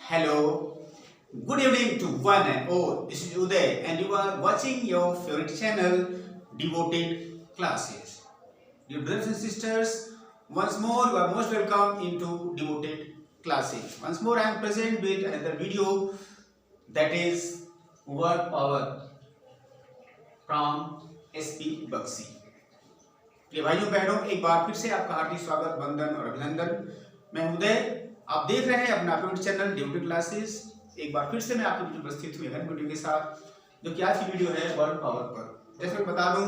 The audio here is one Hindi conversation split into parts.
Hello, good evening to one and all. This is Uday, and you are watching your favorite channel, Devoted Classes. Dear brothers and sisters, once more you are most welcome into Devoted Classes. Once more I am present with another video, that is word power from SP Bakshi. प्रिय भाइयों बहनों, एक बार फिर से आपका हार्दिक स्वागत, वंदन और अभिनंदन। मैं उदय, आप देख रहे हैं अपना फेवरेट चैनल डिवोटेड क्लासेस। एक बार फिर से मैं आपके बीच उपस्थित हुई हर वीडियो के साथ, जो कि आज की वीडियो है वर्ड पावर पर। जैसे मैं बता दूं,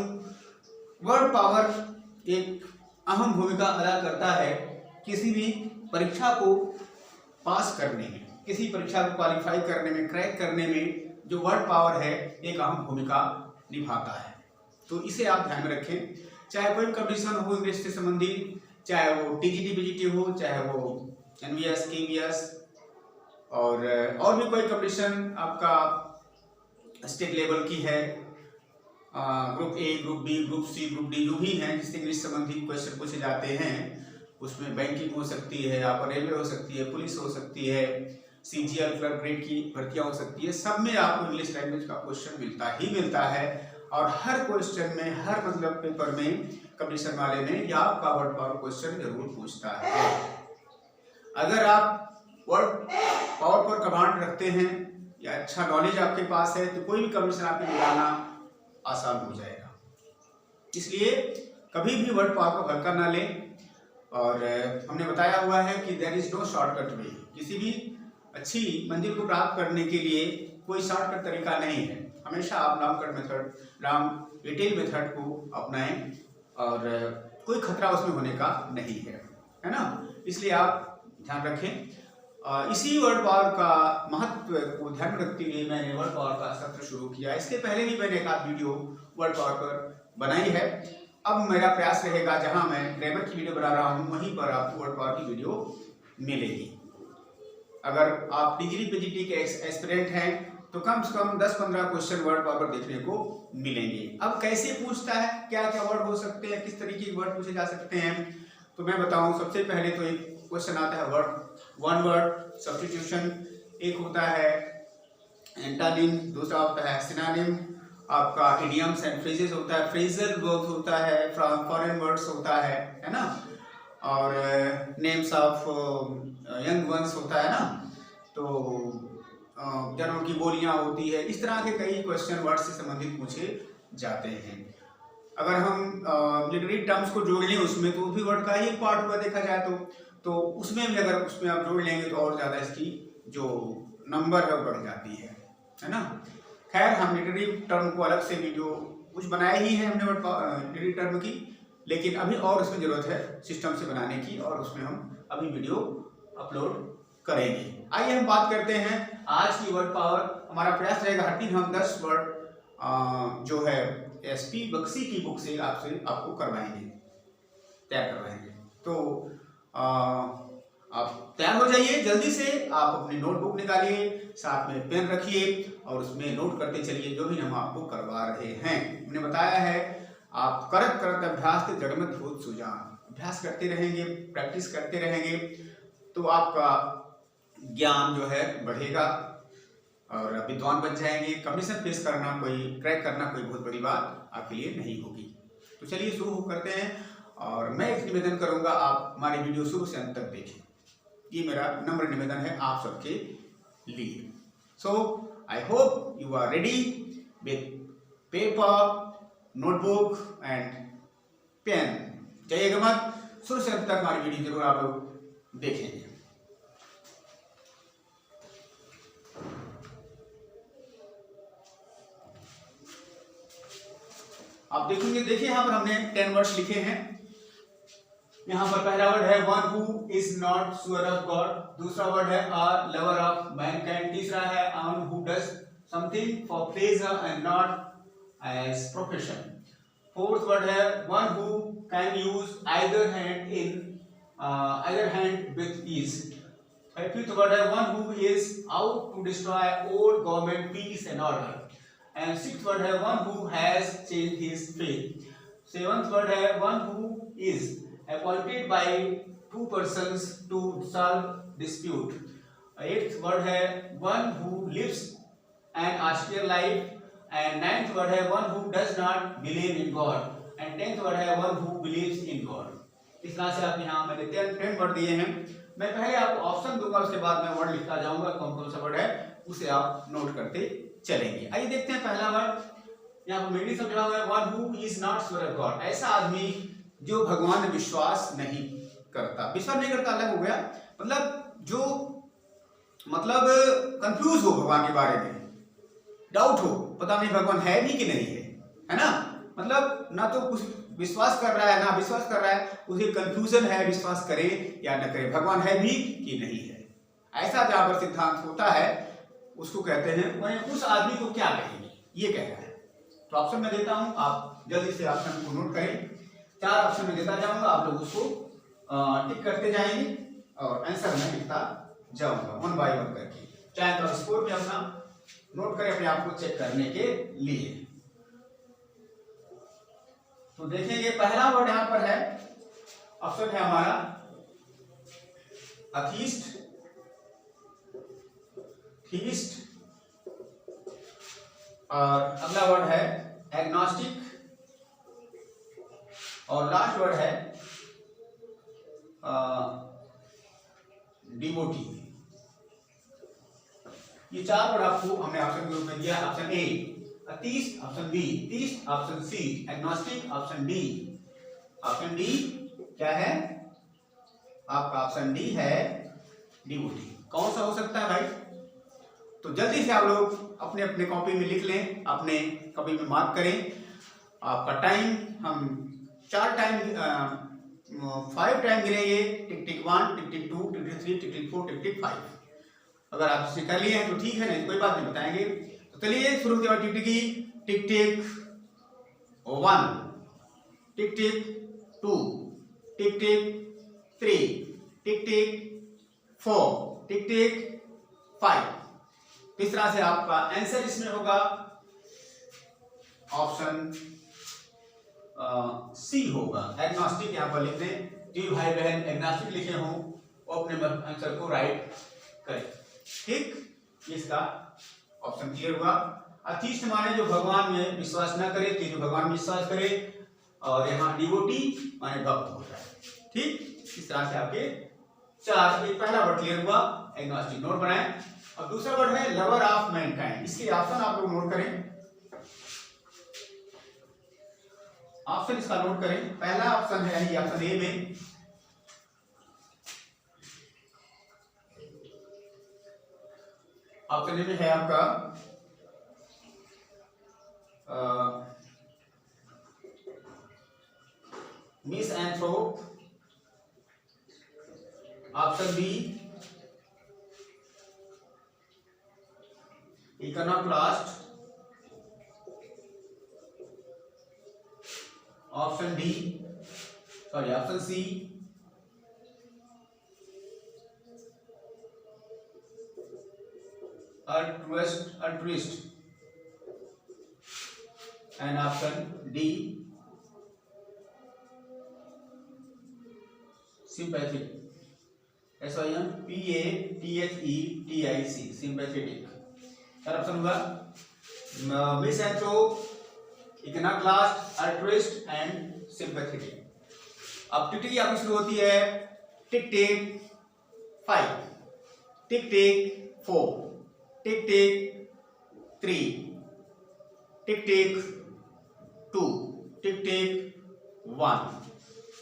वर्ड पावर एक अहम भूमिका अदा करता है किसी भी परीक्षा को पास करने में, किसी परीक्षा को क्वालिफाई करने में, क्रैक करने में जो वर्ड पावर है एक अहम भूमिका निभाता है। तो इसे आप ध्यान में रखें, चाहे कोई कंपटीशन हो इंग्लिश से संबंधित, चाहे वो टीजीटी बीजीटी हो, चाहे वो एनवीएस केवीएस और भी कोई कंपटीशन आपका स्टेट लेवल की है, group A, group B, group C, group D जो भी हैं जिससे इंग्लिश संबंधित क्वेश्चन पूछे जाते हैं, उसमें बैंकिंग हो सकती है, आपका रेलवे हो सकती है, पुलिस हो सकती है, सीजीएल क्लर्क ग्रेड की भर्तियां हो सकती है, सब में आपको इंग्लिश लैंग्वेज का क्वेश्चन मिलता है। और हर क्वेश्चन में, हर मतलब पेपर में, कंपटीशन वाले में या आपका वर्ड पावर क्वेश्चन जरूर पूछता है। अगर आप वर्ड पावर पर कमांड रखते हैं या अच्छा नॉलेज आपके पास है तो कोई भी कंपटीशन आपके निकालना आसान हो जाएगा। इसलिए कभी भी वर्ड पावर को हल्का ना लें। और हमने बताया हुआ है कि there is no shortcut way. किसी भी अच्छी मंजिल को प्राप्त करने के लिए कोई शॉर्टकट तरीका नहीं है। हमेशा आप लॉन्ग डिटेल मेथड को अपनाएं और कोई खतरा उसमें होने का नहीं है ना। इसलिए आप ध्यान रखें। इसी वर्ड पावर का महत्व को ध्यान में रखते हुए मैंने वर्ड पावर का सत्र शुरू किया। इसके पहले भी मैंने एक आध वीडियो वर्ड पावर पर बनाई है। अब मेरा प्रयास रहेगा, जहां मैं ग्रामर की वीडियो बना रहा हूं वहीं पर आपको वर्ड पावर की वीडियो मिलेगी। अगर आप डिग्री पीजीटी के एस्पिरेंट हैं तो कम से कम 10-15 क्वेश्चन वर्ड पावर देखने को मिलेंगे। अब कैसे पूछता है, क्या क्या वर्ड हो सकते हैं, किस तरीके के वर्ड पूछे जा सकते हैं, तो मैं बताऊं। सबसे पहले तो एक क्वेश्चन आता है वन वर्ड सब्स्टिट्यूशन। एक होता है एंटोनिम, दूसरा होता है सिनोनिम, आपका इडियम्स एंड फ्रेजेस होता है, फ्रेजल वर्ब्स होता है, फॉरेन वर्ड्स होता है ना, और नेम्स ऑफ यंग वंस होता है ना, तो जनों की बोलियां होती है। इस तरह के कई क्वेश्चन वर्ड से संबंधित पूछे जाते हैं। अगर हम लिटरेरी टर्म्स को जोड़ लें उसमें, तो भी वर्ड का ही एक पार्ट हुआ देखा जाए तो उसमें भी अगर उसमें आप जोड़ लेंगे तो और ज़्यादा इसकी जो नंबर है वो बढ़ जाती है ना। खैर, हम लिटरेरी टर्म को अलग से वीडियो कुछ बनाए ही है हमने लिटरेरी टर्म की, लेकिन अभी और उसमें ज़रूरत है सिस्टम से बनाने की, और उसमें हम अभी वीडियो अपलोड करेंगे। आइए हम बात करते हैं आज की वर्ड पावर। हमारा प्रयास रहेगा हर दिन हम 10 वर्ड जो है एसपी बक्सी की बुक से आपको तैयार करवाएंगे। तो आप तैयार हो जाइए जल्दी से। आप अपनी नोटबुक निकालिए, साथ में पेन रखिए और उसमें नोट करते चलिए जो भी हम आपको करवा रहे हैं। हमने बताया है आप करत अभ्यास के जगमत भूत सुजान। अभ्यास करते रहेंगे, प्रैक्टिस करते रहेंगे तो आपका ज्ञान जो है बढ़ेगा और विद्वान बन जाएंगे। कंपटीशन फेस करना, क्रैक करना कोई बहुत बड़ी बात आपके लिए नहीं होगी। तो चलिए शुरू करते हैं, और मैं एक निवेदन करूंगा, आप हमारी वीडियो शुरू से अंत तक देखें। ये मेरा नम्र निवेदन है आप सबके लिए। So I hope you are ready with paper, notebook and pen. जाइएगा मत, शुरू से अंत तक हमारी वीडियो जरूर आप लोग देखेंगे। आप देखेंगे, देखिए यहाँ पर हमने 10 वर्ड्स लिखे हैं। यहाँ पर पहला वर्ड है one who is not sure of God, दूसरा वर्ड है अ लवर ऑफ मैनकाइंड, तीसरा है one who does something for pleasure and not as profession, fourth word है one who can use either hand with ease, fifth word है one who is out to destroy old government peace and order, and sixth word है one who has changed his faith, seventh word है one who is appointed by two persons to solve dispute, eighth word है one who lives an austere life, and ninth word है one who does not believe in God, and tenth word है one who believes in God. इस तरह से आप यहाँ मैंने 10 वर्ड दिए हैं। मैं पहले आपको ऑप्शन दूंगा, उसके बाद मैं वर्ड लिखता जाऊंगा, कौन कौन सा वर्ड है उसे आप नोट करते चलेंगे। आइए देखते हैं पहला वर्ड, यहाँ पर मेरी समझा हुआ है one who is not sure of God, ऐसा आदमी जो भगवान में विश्वास नहीं करता। विश्वास नहीं करता अलग हो गया, मतलब जो मतलब कंफ्यूज हो भगवान के बारे में, डाउट हो, पता नहीं भगवान है भी कि नहीं है ना, मतलब ना तो कुछ विश्वास कर रहा है ना विश्वास कर रहा है, उसे कंफ्यूजन है विश्वास करे या न करे, भगवान है भी कि नहीं है, ऐसा जहां पर सिद्धांत होता है उसको कहते हैं, वह उस आदमी को क्या कहेंगे, ये कह रहा है। तो ऑप्शन मैं देता हूं, आप जल्दी से ऑप्शन को नोट करें। 4 ऑप्शन में देता जाऊंगा, आप लोग उसको टिक करते जाएंगे और आंसर में लिखता जाऊंगा वन बाय वन करके, चाहे तो स्कोर पे अपना नोट करें अपने आप को चेक करने के लिए। तो देखेंगे पहला वर्ड यहां पर है, ऑप्शन है हमारा अथीस्ट, थीस्ट, और अगला वर्ड है एग्नोस्टिक, और लास्ट वर्ड है डिवोटी। ये 4 वर्ड आपको हमने ऑप्शन के रूप में दिया। Option A atheist, option B theist, option C agnostic, option D क्या है आपका? ऑप्शन डी है डिवोटी। कौन सा हो सकता है भाई? तो जल्दी से आप लोग अपने अपने कॉपी में लिख लें, अपने कॉपी में मार्क करें। आपका टाइम हम 5 टाइम गिनेंगे, टिक टिक 1, टिक tick 2, tick tick 3, tick tick 4, tick tick 5। अगर आप इसे कर लिए हैं तो ठीक है, नहीं कोई बात नहीं, बताएंगे। तो चलिए शुरू के बाद टिक टिक 1, टिक tick 2, tick tick 3, tick tick 4, tick tick 5। इस तरह से आपका आंसर इसमें होगा ऑप्शन सी होगा, एग्नोस्टिक। यहाँ पर लिख दें, जो भाई बहन एग्नोस्टिक लिखे हों वो अपने आंसर को राइट करें। ठीक, इसका ऑप्शन क्लियर हुआ। अथीस्ट माने जो भगवान में विश्वास न करे, जो भगवान में विश्वास करे, और यहाँ डिवोटी माने भक्त होता है। ठीक, इस तरह से आपके 4, एक पहला वर्ड क्लियर हुआ, एग्नोस्टिक, नोट बनाएं। अब दूसरा वर्ड है लवर ऑफ मैनकाइंड। इसके ऑप्शन आप लोग नोट करें, ऑप्शन इसका नोट करें। पहला ऑप्शन है यानी ऑप्शन ए में ऑप्शन ए में है आपका misanthrope, option B iconoclast, option C altruist, and option D sympathetic, SYMPATHETIC, sympathetic. क्या ऑप्शन होगा? Misanthrope, iconoclast, altruist and sympathetic. अब टिक टिक आपकी शुरू होती है टिक tick 5, tick tick 4, tick tick 3, tick tick 2, tick tick 1।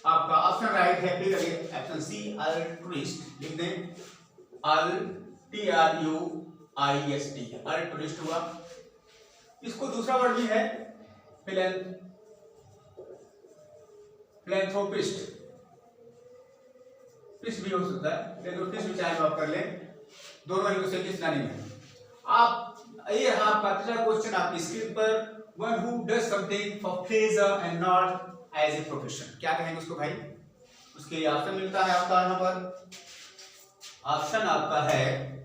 आपका ऑप्शन राइट है, फिर ऑप्शन सी अल्ट्रुइस्ट लिख दें, TRUIST, अल्ट्रुइस्ट हुआ। इसको दूसरा वर्ड भी है फिलैंथ्रोपिस्ट, पिस्ट भी हो सकता है, लेकिन पिस्ट भी चाहे आप कर लें, दोनों ही उसे किस नानी में। आप ये आपका तीसरा क्वेश्चन आपकी स्क्रीन पर, one who does something for pleasure and not as a profession, क्या कहेंगे उसको भाई? उसके ऑप्शन मिलता है आपका यहाँ पर, ऑप्शन आपका है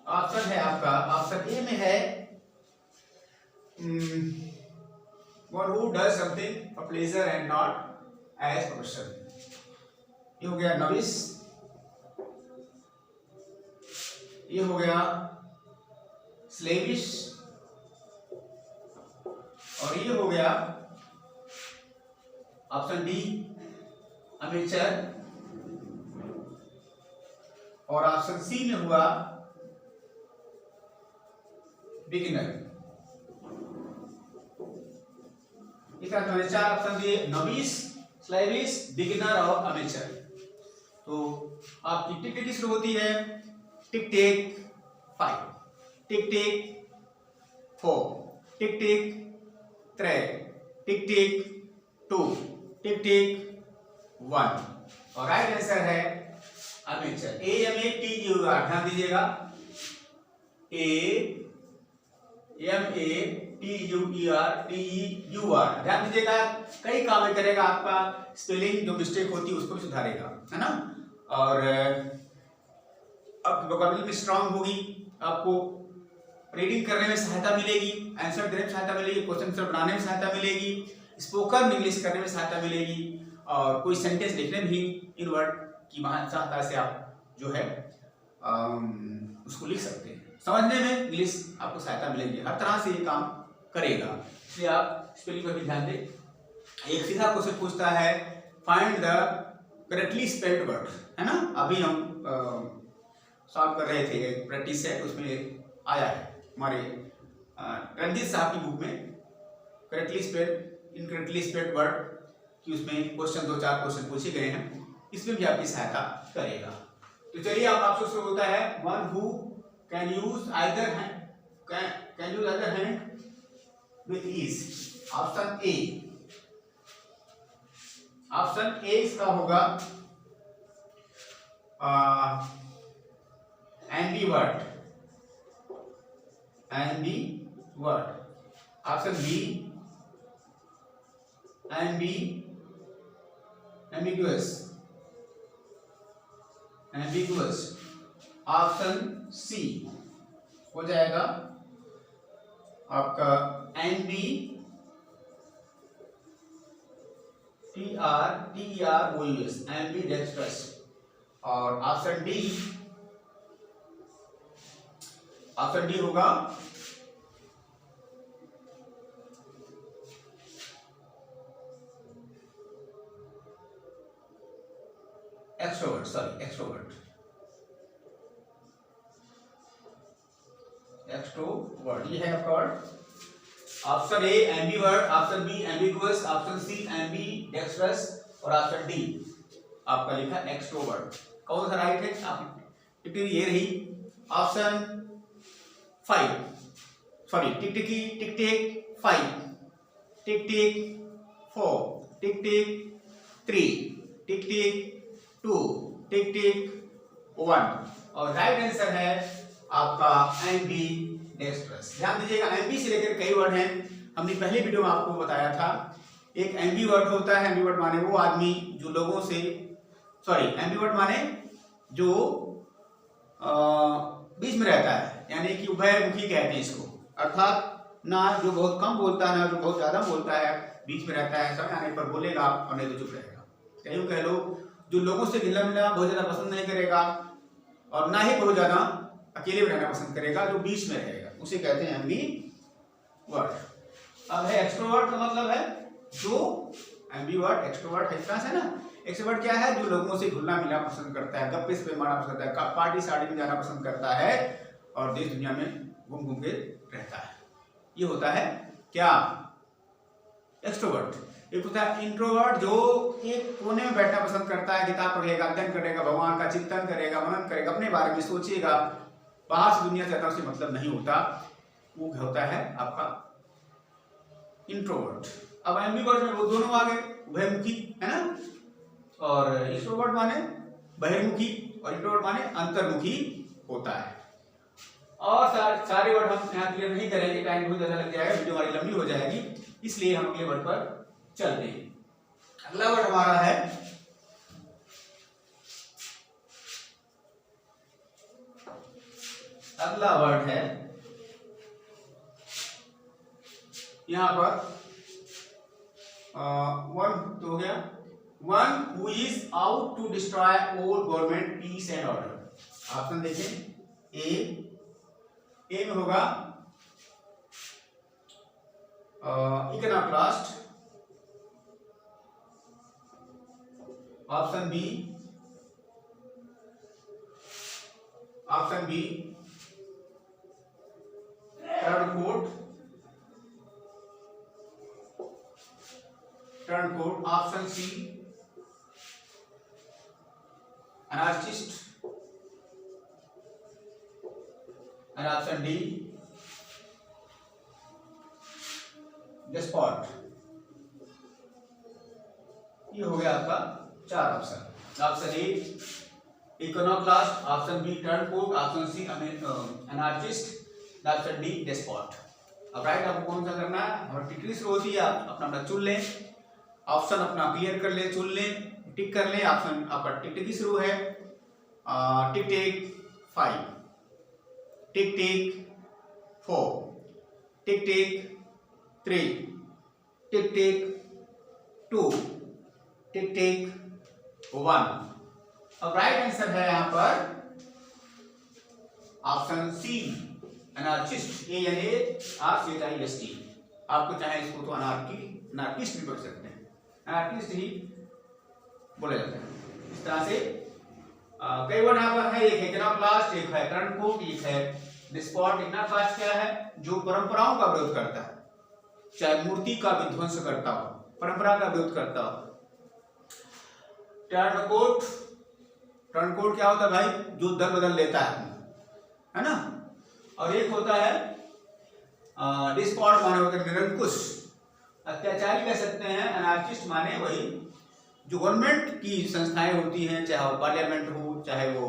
ऑप्शन ए में है one who does something for pleasure and not as profession. ये हो गया नॉविस, ये हो गया स्लेविश, और ये हो गया ऑप्शन डी अमेचर, और ऑप्शन सी में हुआ बिगिनर। इस तरह मैंने 4 ऑप्शन दिए, नॉविस, स्लेविश, बिगिनर और अमेचर। तो आपकी टिक टिक शुरू होती है, टिक tick 5, tick tick 4, tick tick 3, tick tick 2, tick tick 1, और राइट आंसर है अमेचर, AMATUR। ध्यान दीजिएगा, AMATUER, ध्यान दीजिएगा, कई काम में करेगा, आपका स्पेलिंग जो मिस्टेक होती है उसको भी सुधारेगा, है ना। और आपकी वोकैबुलरी भी स्ट्रांग होगी, आपको रीडिंग करने में सहायता मिलेगी, आंसर देने में सहायता मिलेगी, क्वेश्चन आंसर बनाने में सहायता मिलेगी, स्पोकन इंग्लिश करने में सहायता मिलेगी, और कोई सेंटेंस लिखने में भी इन वर्ड की सहायता से आप जो है उसको लिख सकते हैं। समझने में इंग्लिश आपको सहायता मिलेगी, हर तरह से ये काम करेगा, इसलिए आप स्पेलिंग पर भी ध्यान दें। एक सीधा क्वेश्चन पूछता है, find the correctly spelled word, है ना। अभी हम सॉल्व कर रहे थे, एक प्रैक्टिस है, उसमें आया है हमारे रणजीत साहब की बुक में, correctly spelled incorrectly spelled word कि उसमें क्वेश्चन 2-4 क्वेश्चन पूछे गए हैं, इसमें भी आपकी सहायता करेगा। तो चलिए अब आपसे शुरू होता है, one who can use either hand with ease. Option A, option A इसका होगा ambivert, ambivert. Option B ambiguous. Option C हो जाएगा आपका TROUS, एम्बीडेक्स्ट्रस। और ऑप्शन डी होगा एक्सट्रोवर्ट। ये है आपका word. Option A ambivert, option B ambiguous, option C ambidextrous, और ऑप्शन डी आपका लिखा एक्सट्रोवर्ट। कौन सा राइट है? आप ये रही ऑप्शन 5, सॉरी टिक-टिकी, टिक-टिक 5, टिक-टिक 4, टिक-टिक 3, टिक-टिक 2, टिक-टिक 1, और राइट आंसर है आपका एम्बीडेक्स्ट्रस। ध्यान दीजिएगा, एम्बी से लेकर कई वर्ड हैं, हमने पहले वीडियो में आपको बताया था। एक एम्बीवर्ट होता है, एम्बीवर्ट माने वो आदमी जो लोगों से, सॉरी एम्बीवर्ट माने जो बीच में रहता है, यानी कि उभयमुखी कहते हैं इसको, अर्थात ना जो बहुत कम बोलता है ना जो बहुत ज्यादा बोलता है, बीच में रहता है, समय आने पर बोलेगा और नहीं तो चुप रहेगा। कहीं कह लो जो लोगों से घुलना मिलना बहुत ज्यादा पसंद नहीं करेगा और ना ही बहुत ज्यादा अकेले में रहना पसंद करेगा, जो बीच में रहेगा उसे कहते हैं एम्बीवर्ट। अब है एक्सट्रोवर्ट का मतलब है जो एम्बीवर्ट, एक्सट्रोवर्ट है इस तरह से ना। एक्सट्रोवर्ट क्या है? जो लोगों से घुलना मिलना पसंद करता है, गप्पे सप्पे मारना पसंद करता है, पार्टी शादी में जाना पसंद करता है और देश दुनिया में घूम घूम के रहता है। ये होता है क्या? एक्सट्रोवर्ट। एक होता है इंट्रोवर्ट, जो एक कोने में बैठना पसंद करता है, किताब पढ़ेगा, अध्ययन करेगा, भगवान का चिंतन करेगा, मनन करेगा, अपने बारे में सोचेगा, बाहर से दुनिया से ज्यादा उसे मतलब नहीं होता, वो होता है आपका इंट्रोवर्ट। अब एम्बिवर्ट में वो दोनों आ गए, उभयमुखी है ना, और एक्सट्रोवर्ट माने बहिर्मुखी और इंट्रोवर्ट माने अंतर्मुखी होता है। और सारे वर्ड हम यहाँ क्लियर नहीं करेंगे, टाइम बहुत ज्यादा लग जाएगा, वीडियो हमारी लंबी हो जाएगी, इसलिए हम अगले वर्ड पर चलते हैं। अगला वर्ड हमारा है यहां पर वन तो हो गया, one who is out to destroy all government peace and order. Option देखें, ए में होगा iconoclast, option B turncoat, option C anarchist and option D despot. ये हो गया आपका 4 option. Option A iconoclast, option B turncoat, option C anarchist, option D despot. अब राइट आपको कौन सा करना है, हमारी टिक शुरू होती है, आप अपना अपना चुन लें, ऑप्शन अपना क्लियर कर ले, चुन लें, टिक कर ले। ऑप्शन आपका टिक टिक शुरू है, टिक tick 5, tick tick 4, tick tick 3, tick tick 2, tick tick 1। अब राइट आंसर है यहां पर ऑप्शन सी अनार्चिस्ट, ए यानी ARCHIST। आपको चाहे इसको तो अनार्किस्ट भी पढ़ सकते हैं, अनार्किस्ट ही बोला जाता है। इस तरह से कई वर्ड यहाँ पर है, एक है इकोनोक्लास्ट, एक है टर्नकोट, एक है डेस्पॉट। इकोनोक्लास्ट क्या है, जो परंपराओं का विरोध करता है, चाहे मूर्ति का विध्वंस करता हो, परंपरा का विरोध करता हो। टर्नकोट क्या होता है भाई, जो दल बदल लेता है ना। और एक होता है डिस्पॉट, माने होता है निरंकुश, अत्याचारी कह सकते हैं। अनार्किस्ट माने वही जो गवर्नमेंट की संस्थाएं होती हैं, चाहे वो पार्लियामेंट हो, चाहे वो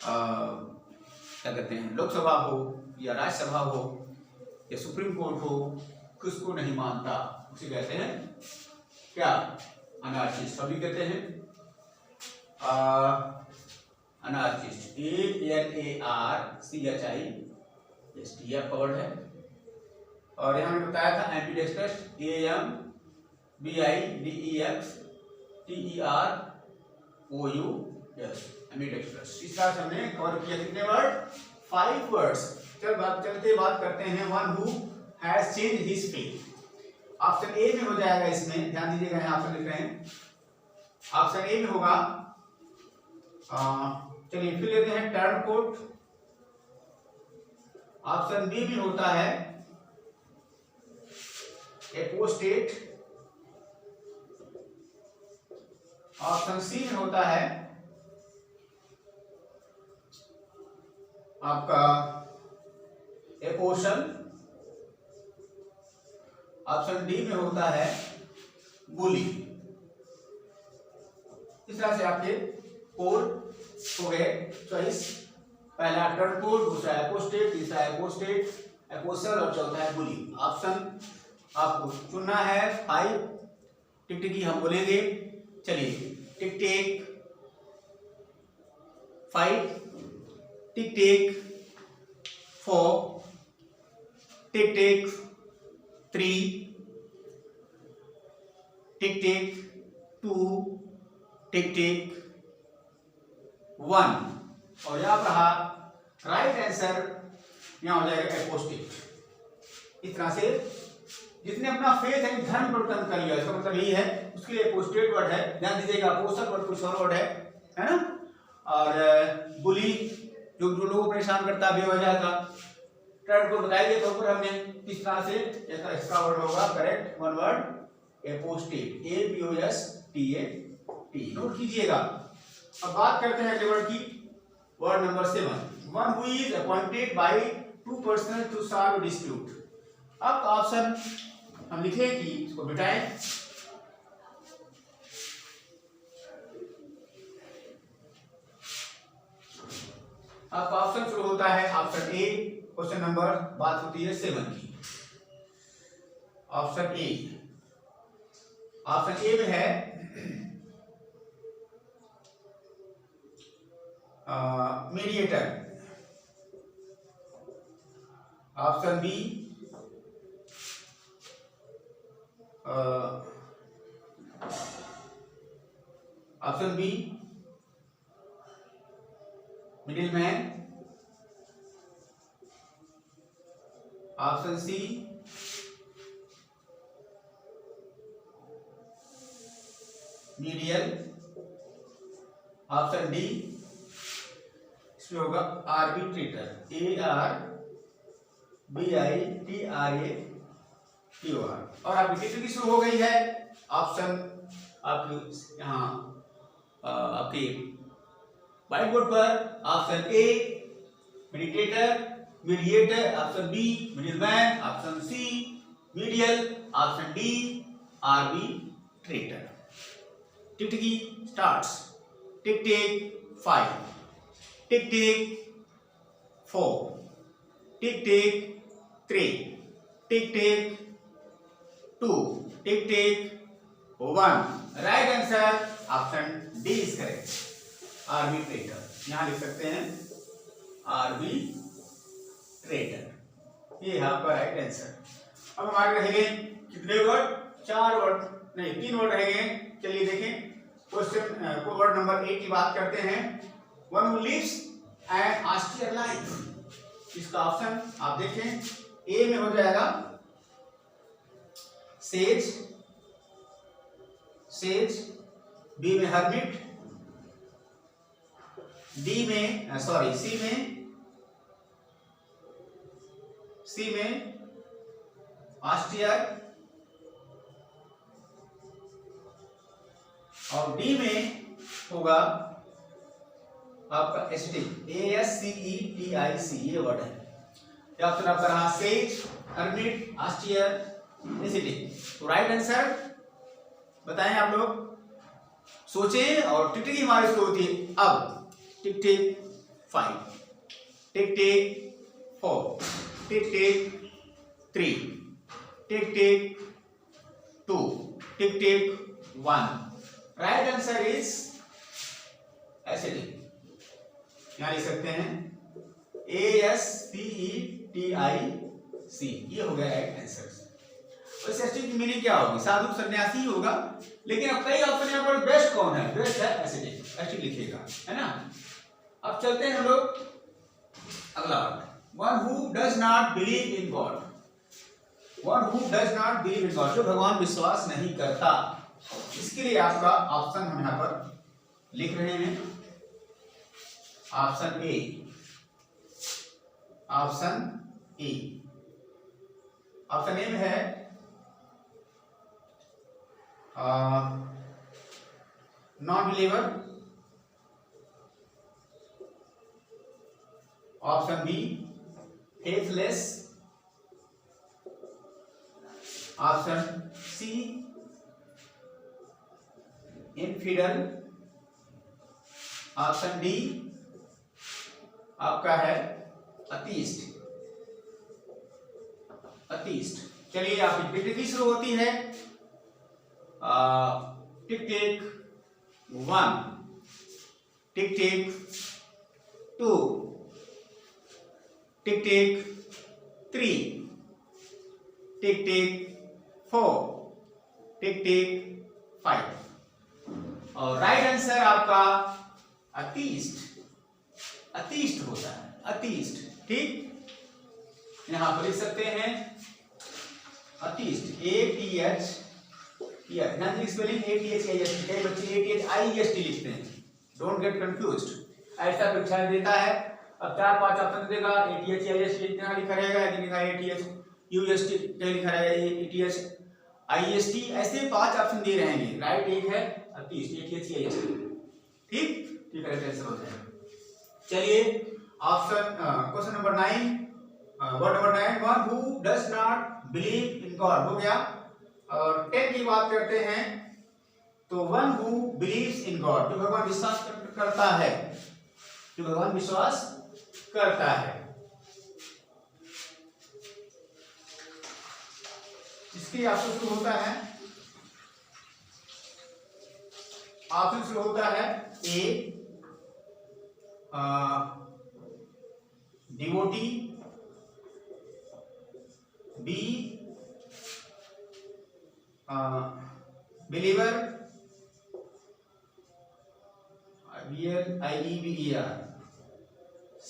क्या कहते हैं लोकसभा हो या राज्यसभा हो या सुप्रीम कोर्ट हो, किसको नहीं मानता उसे कहते हैं क्या, अनार्किस्ट। सभी कहते हैं अनार्किस्ट, ANARCHIST, यह कवर्ड है। और यहाँ मैंने बताया था एम्बीडेक्स्ट्रस, AMBIDEXTEROUS, एम्बीडेक्स्ट्रस। इस तरह से हमने कवर किया कितने वर्ड, 5 वर्ड्स। चलते बात करते हैं one who has changed his faith. Option A में हो जाएगा, इसमें ध्यान दीजिएगा, यहाँ ऑप्शन लिख रहे हैं, ऑप्शन ए में होगा, चलिए फिर लेते हैं टर्नकोट। ऑप्शन बी में होता है एपोस्टेट, ऑप्शन सी में होता है आपका एपोशन, ऑप्शन डी में होता है बुली। इस तरह से आपके 4 हो गए चॉइस, पहला टर्नकोट, दूसरा एपोस्टेट, तीसरा एपोस्टेट, एपोसल और चौथा है बुली। ऑप्शन आपको चुनना है 5, टिक टिक हम बोलेंगे। चलिए टिक tick 5, tick tick 4, tick tick 3, tick tick 2, tick tick 1। और यहां पर रहा राइट आंसर, यहां हो जाएगा एपोस्टेट। इस तरह से जिसने अपना फेथ यानी धर्म परिवर्तन कर लिया, इसका मतलब यही है, उसके लिए एपोस्टेट वर्ड है। ध्यान दीजिएगा, अपोस्टल वर्ड कुछ और वर्ड है ना। और बुली जो लोगों को परेशान करता है बेवजह का। टर्न को बताइए तो ऊपर हमने इस तरह से इसका वर्ड होगा correct one word apostate, APOSTAT। Note कीजिएगा। अब बात करते हैं अगले वर्ड की, word number 7, one who is appointed by 2 person to solve dispute. अब ऑप्शन हम लिखें कि इसको मिटाएं। अब ऑप्शन शुरू होता है ऑप्शन ए, क्वेश्चन नंबर बात होती है 7 की। ऑप्शन ए में है mediator, option B option B middle man, option C medial, option D इसमें होगा आर्बिट्रेटर, ARBITRATOR। और आपकी टिक शुरू हो गई है। ऑप्शन आपके यहाँ आपके व्हाइट बोर्ड पर option A mediator, option B middleman, option C medial, option D arbitrator. टिकटिकी starts. Tick tick 5, tick tick 4, tick tick 3, tick tick 2, tick tick 1। Right answer option D is correct, arbitrator. यहां लिख सकते हैं आर्बिट्रेटर, ये है आपका राइट आंसर। अब हमारे रह गए कितने वर्ड? 4 वर्ड नहीं 3 वर्ड रह गए। चलिए देखें क्वेश्चन को वर्ड नंबर 8 की बात करते हैं। One who lives an austere life. इसका ऑप्शन आप देखें, ए में हो जाएगा सेज, बी में हर्मिट, सी में ऑस्टियर और डी में होगा आपका एसिटिक, ASCETIC, ये वर्ड है। ऑप्शन आपका रहा सेज, हर्मिट, ऑस्टियर, एसिटिक। तो राइट आंसर बताएं आप लोग, सोचें। और टिक हमारी शुरू होती है अब। Tick tick 5, tick tick 4, tick tick 3, tick tick 2, tick tick 1। Right answer is acidic. यहां लिख सकते हैं ASCETIC, ये हो गया राइट आंसर। वैसे एसिडिक की मीनिंग क्या होगी? साधु सन्यासी होगा, लेकिन अब कई ऑप्शन यहाँ पर बेस्ट कौन है? बेस्ट है एसिडिक, एसिडिक लिखिएगा, है ना। अब चलते हैं हम लोग अगला word. One who does not believe in God. One who does not believe in God, जो भगवान विश्वास नहीं करता। इसके लिए आपका ऑप्शन हम यहां पर लिख रहे हैं। ऑप्शन ए, ऑप्शन ए में है non believer, option B faithless, option C infidel, option D आपका है अतीस्ट। चलिए आपकी टिक शुरू होती है। टिक टिक 1, टिक tick 2, tick tick 3, tick tick 4, tick tick 5। और राइट आंसर आपका अतीस्ट होता है, अतीस्ट। ठीक, यहां पर लिख सकते हैं अतीस्ट, ATH, स्पेलिंग ATHIST। कई बच्चे ATHIEST लिखते हैं, डोंट गेट कंफ्यूज्ड। ऐसा परीक्षा देता है, अब 4-5 ऑप्शन देगा, ATHIST लिखना लिखा रहेगा, यदि लिखा ATHUST लिखा रहेगा, ATHIST, ऐसे 5 ऑप्शन दे रहेंगे। राइट एक है अतीस्ट, ATHIST। ठीक है, आंसर हो जाएगा। चलिए option question number 9, word number 9, one who does not believe in God हो गया। और 10 की बात करते हैं तो one who believes in God, जो भगवान विश्वास करता है, जो भगवान विश्वास करता है। इसकी ऑप्शन शुरू होता है, ऑप्शन शुरू होता है A devotee, B believer, BLIEVER, C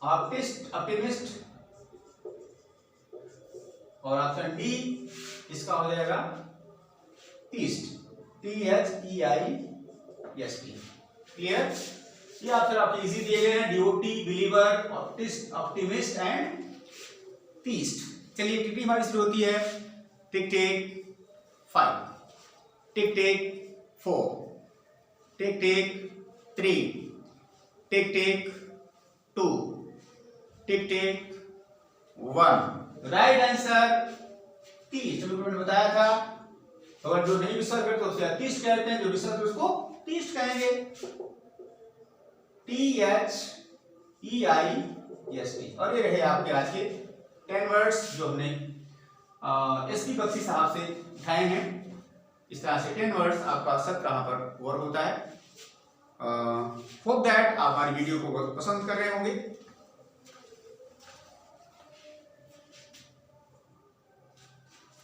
optimist, और ऑप्शन डी इसका हो जाएगा तीस्ट, THEIST। क्लियर? ये ऑप्शन आपके इजी दिए गए हैं, DOT, believer, optimist and theist. चलिए टिक हमारी शुरू होती है, टिक tick 5, tick tick 4, tick tick 3, tick tick 2, tick tick 1। Right answer 30। जो मैंने बताया था, अगर जो नहीं विश्वास करते उसे अतीस्ट कहते हैं, जो विश्वास करते उसको तीस्ट कहेंगे। THEIST। और ये रहे आपके आज के 10 वर्ड्स जो हमने SP बख्शी साहब से उठाए हैं। इस तरह से 10 वर्ड्स आपका सत्र यहाँ पर कवर होता है। होप दैट आप हमारी वीडियो को बहुत पसंद कर रहे होंगे।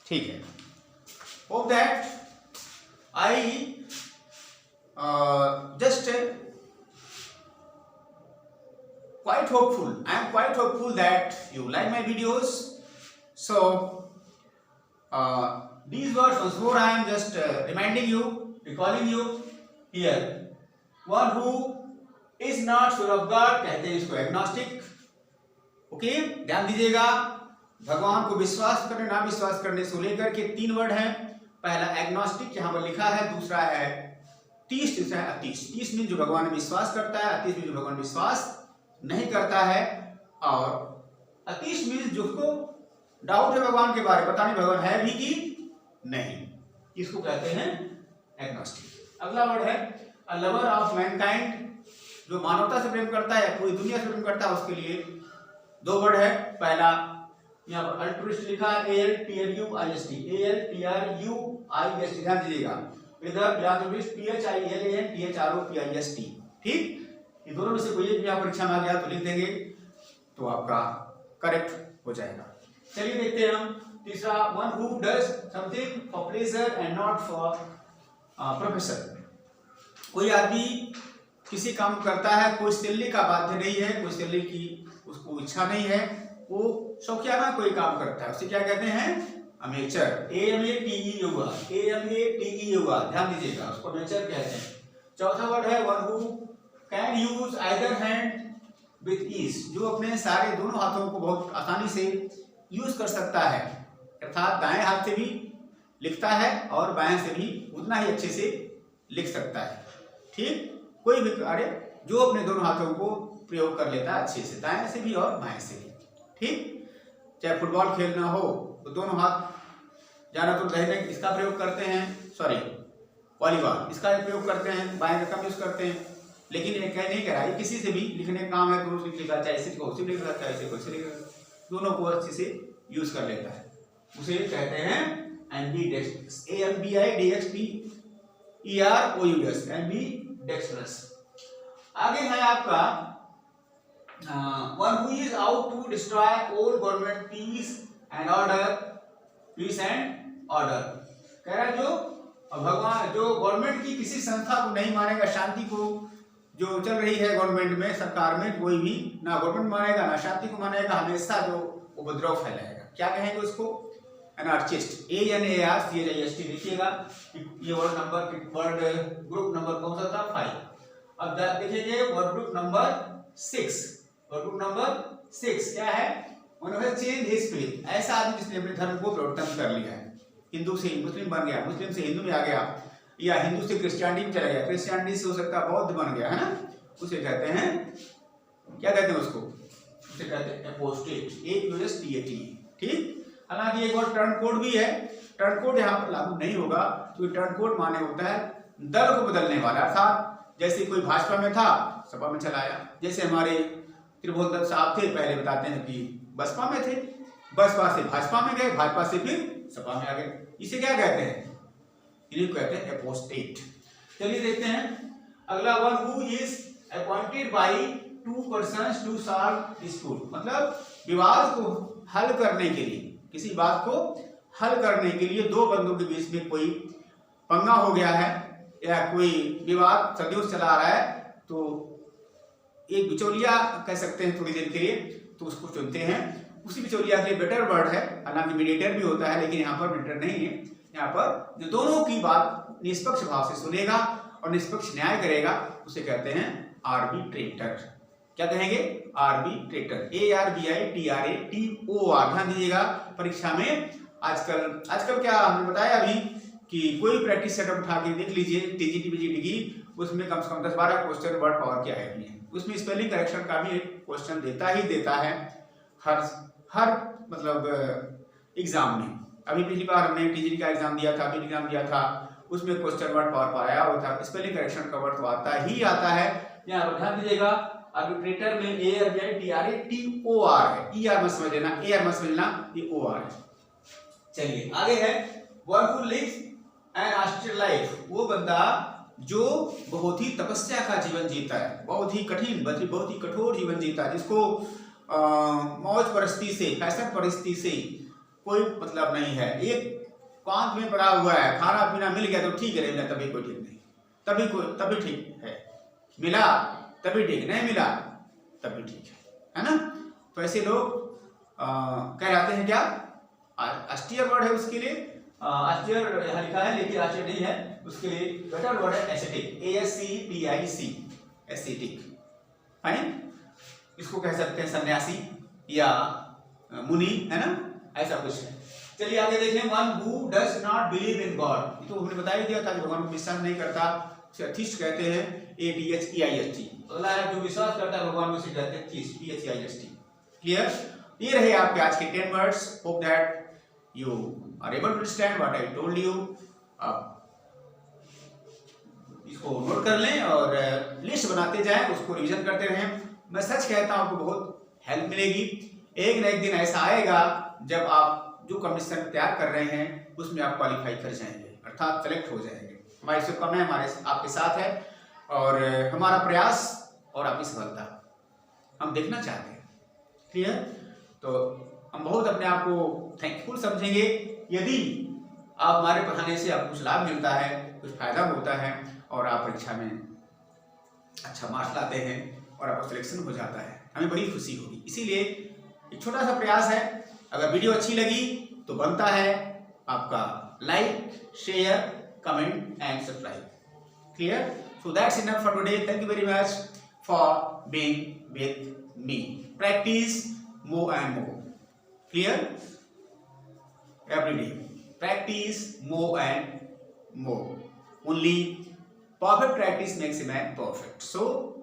ठीक है, hope that I just quite hopeful. I am quite hopeful that you like my videos. So these words once more I am just reminding you, recalling you here. One who is not sure of God कहते हैं इसको एग्नोस्टिक। ओके, ध्यान दीजिएगा, भगवान को विश्वास करने ना विश्वास करने से लेकर के 3 वर्ड हैं। पहला एग्नोस्टिक यहाँ पर लिखा है, दूसरा है तीस्ट, तीसरा है अतीस्ट। तीस्ट मीन जो भगवान में विश्वास करता है, अतीस्ट मीन जो भगवान में विश्वास नहीं करता है, और अतीश मीन्स जिसको डाउट है भगवान के बारे में, पता नहीं भगवान है भी कि नहीं, इसको कहते हैं एग्नोस्टिक। अगला वर्ड है अ लवर ऑफ मैनकाइंड, जो मानवता से प्रेम करता है, पूरी दुनिया से प्रेम करता है, उसके लिए 2 वर्ड है। पहला यहाँ पर अल्ट्रुइस्ट लिखा है, ALTRUIST, ALTRUIST, ध्यान दीजिएगा। इधर फिलैंथ्रोपिस्ट PHILANTHROPIST। ठीक, ये दोनों में से कोई एक भी यहाँ परीक्षा में आ गया तो लिख देंगे तो आपका करेक्ट हो जाएगा। चलिए देखते हैं हम तीसरा, one who does something for pleasure and not for profession. कोई आदमी किसी काम करता है, कोई सैलरी का बाध्य नहीं है, कोई सैलरी की उसको इच्छा नहीं है, वो शौकियाना कोई काम करता है, उसे क्या कहते हैं? अमेचर। AMATER, ध्यान दीजिएगा, उसको अमेचर कहते हैं। चौथा वर्ड है one who can use either hand with ease, जो अपने सारे दोनों हाथों को बहुत आसानी से यूज कर सकता है, अर्थात दाएं हाथ से भी लिखता है और बाएं से भी उतना ही अच्छे से लिख सकता है। ठीक, कोई भी कार्य जो अपने दोनों हाथों को प्रयोग कर लेता है अच्छे से, दाएं से भी और बाएं से भी। ठीक, चाहे फुटबॉल खेलना हो तो दोनों हाथ, ज्यादा तो दाहिने इसका प्रयोग करते हैं, सॉरी वॉलीबॉल इसका प्रयोग करते हैं, बाएं का कम यूज करते हैं, लेकिन ये कह नहीं करा, किसी से भी लिखने का काम है तो उसने लिखा, चाहे इसी को सिर्फ लिख रहा है, इसे को सिर्फ लिख रहा है, दोनों को अच्छे से यूज कर लेता है, उसे कहते हैं एम्बीडेक्स्ट्रस। AMBIDEXTROUS, ambidextrous. आगे है आपका one who is out to destroy all government peace and order, peace and order. कह रहा है जो भगवान, जो गवर्नमेंट की किसी संस्था को नहीं मानेगा, शांति को जो चल रही है गवर्नमेंट में, सरकार में, कोई भी ना गवर्नमेंट मानेगा ना शांति को मानेगा, हमेशा जो उपद्रव फैलाएगा, क्या कहेंगे उसको? एनार्चिस्ट। ANARCHIST लिखिएगा। ये वर्ड ग्रुप नंबर कौन सा था? 5। अब देखिए word group number 6। Word group number 6 क्या है? उन्होंने चेंज हिज फेथ, ऐसा आदमी जिसने अपने धर्म को परिवर्तन कर लिया है, हिंदू से मुस्लिम बन गया, मुस्लिम से हिंदू में आ गया, या हिंदू से क्रिश्चियनिटी में चला गया, क्रिश्चियनिटी से हो सकता है बौद्ध बन गया, है ना, उसे कहते हैं, क्या कहते हैं उसको? उसे कहते हैं एपोस्टेट, APOSTAT। ठीक, हालांकि एक और टर्न कोड भी है, टर्न कोड यहाँ पर लागू नहीं होगा, क्योंकि टर्न कोड माने होता है दल को बदलने वाला, अर्थात जैसे कोई भाजपा में था सपा में चला आया, जैसे हमारे त्रिभुवन साहब थे, पहले बताते हैं कि बसपा में थे, बसपा से भाजपा में गए, भाजपा से फिर सपा में आ गए, इसे क्या कहते हैं? इन्हें कहते हैं एपोस्टेट। चलिए देखते हैं अगला, one who is appointed by two persons to solve dispute, मतलब विवाद को हल करने के लिए, किसी बात को हल करने के लिए दो बंदों के बीच में कोई पंगा हो गया है या कोई विवाद सदियों से चला आ रहा है, तो एक बिचौलिया कह सकते हैं थोड़ी देर के लिए, तो उसको चुनते हैं। उसी बिचौलिया के लिए बेटर वर्ड है, हालांकि मीडिएटर भी होता है, लेकिन यहाँ पर मीडिएटर नहीं है। यहाँ पर जो दोनों की बात निष्पक्ष भाव से सुनेगा और निष्पक्ष न्याय करेगा, उसे कहते हैं आर्बिट्रेटर। क्या कहेंगे? आर्बिट्रेटर। ARBITRATOR। ध्यान दीजिएगा, परीक्षा में आजकल क्या हमने बताया अभी कि कोई प्रैक्टिस सेटअप उठा के देख लीजिए, TGT BGT की, उसमें कम से कम 10-12 क्वेश्चन वर्ड पावर के आए हुए हैं। उसमें स्पेलिंग करेक्शन का भी एक क्वेश्चन देता है हर मतलब एग्जाम में। अभी पिछली बार हमने TGT का एग्जाम दिया था, उसमें क्वेश्चन वर्ड पावर पर आया हुआ था, स्पेलिंग करेक्शन का वर्ड तो आता है। यहाँ पर ध्यान दीजिएगा, आर्बिट्रेटर में ARBITRATOR है, ER मत समझ लेना, AR मत समझना, ये OR है। चलिए आगे है, one who lives an austerer life, वो बंदा जो बहुत ही तपस्या का जीवन जीता है, बहुत ही कठिन, बहुत ही कठोर जीवन जीता है, जिसको मौज परस्ती से, फैशन परिस्थिति से कोई मतलब नहीं है। एक पांच में पड़ा हुआ है, खाना पीना मिल गया तो ठीक है, मिला तभी कोई ठीक नहीं, तभी ठीक है, मिला तभी ठीक, नहीं मिला तभी ठीक है ना। तो ऐसे लोग कह जाते हैं क्या, ऑस्टियर वर्ड है उसके लिए, ऑस्टियर यहाँ लिखा है लेकिन ऑस्टियर नहीं है, उसके लिए बेटर वर्ड है एसेटिक, ASCETIC, एसेटिक। फाइन, इसको कह सकते हैं सन्यासी या मुनि, है ना, ऐसा कुछ है। चलिए आगे देखें, one who does not believe in God, तो हमने बता ही दिया था कि भगवान को विश्वास नहीं करता, उसे अथिस्ट कहते हैं, ATHEIST। अगला है जो विश्वास करता है भगवान में, उसे कहते हैं थीस्ट, THEIST। क्लियर? ये रहे आपके आज के 10 words. Hope that you are able to understand what I told you। आप इसको नोट कर लें और लिस्ट बनाते जाएं, उसको रिवीजन करते रहें। मैं सच कहता हूं आपको बहुत हेल्प मिलेगी। एक न एक दिन ऐसा आएगा जब आप जो कंडीशन तैयार कर रहे हैं उसमें आप क्वालिफाई कर जाएंगे, अर्थात सेलेक्ट हो जाएंगे। हमारी शुभकामनाएं हमारे आपके साथ है और हमारा प्रयास और आपकी सफलता हम देखना चाहते हैं। क्लियर? तो हम बहुत अपने आप को थैंकफुल समझेंगे यदि आप हमारे पढ़ाने से आपको कुछ लाभ मिलता है, कुछ फायदा होता है और आप परीक्षा में अच्छा मार्क्स लाते हैं और आपका सिलेक्शन हो जाता है, हमें बड़ी खुशी होगी। इसीलिए एक छोटा सा प्रयास है, अगर वीडियो अच्छी लगी तो बनता है आपका like, share, comment and subscribe. Clear? So that's enough for today. Thank you very much for being with me. Practice more and more। Clear? Every day practice more and more, only perfect practice makes a man perfect। So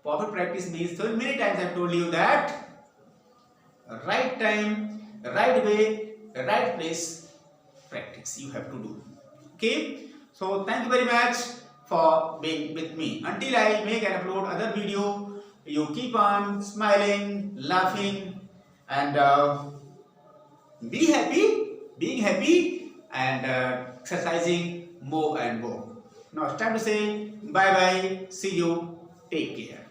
perfect practice means, so many times I've told you that right time, right way, right place practice you have to do। Okay, so thank you very much for being with me. Until I make and upload other video, you keep on smiling, laughing and being happy and exercising more and more। Now it's time to say bye bye, see you, take care।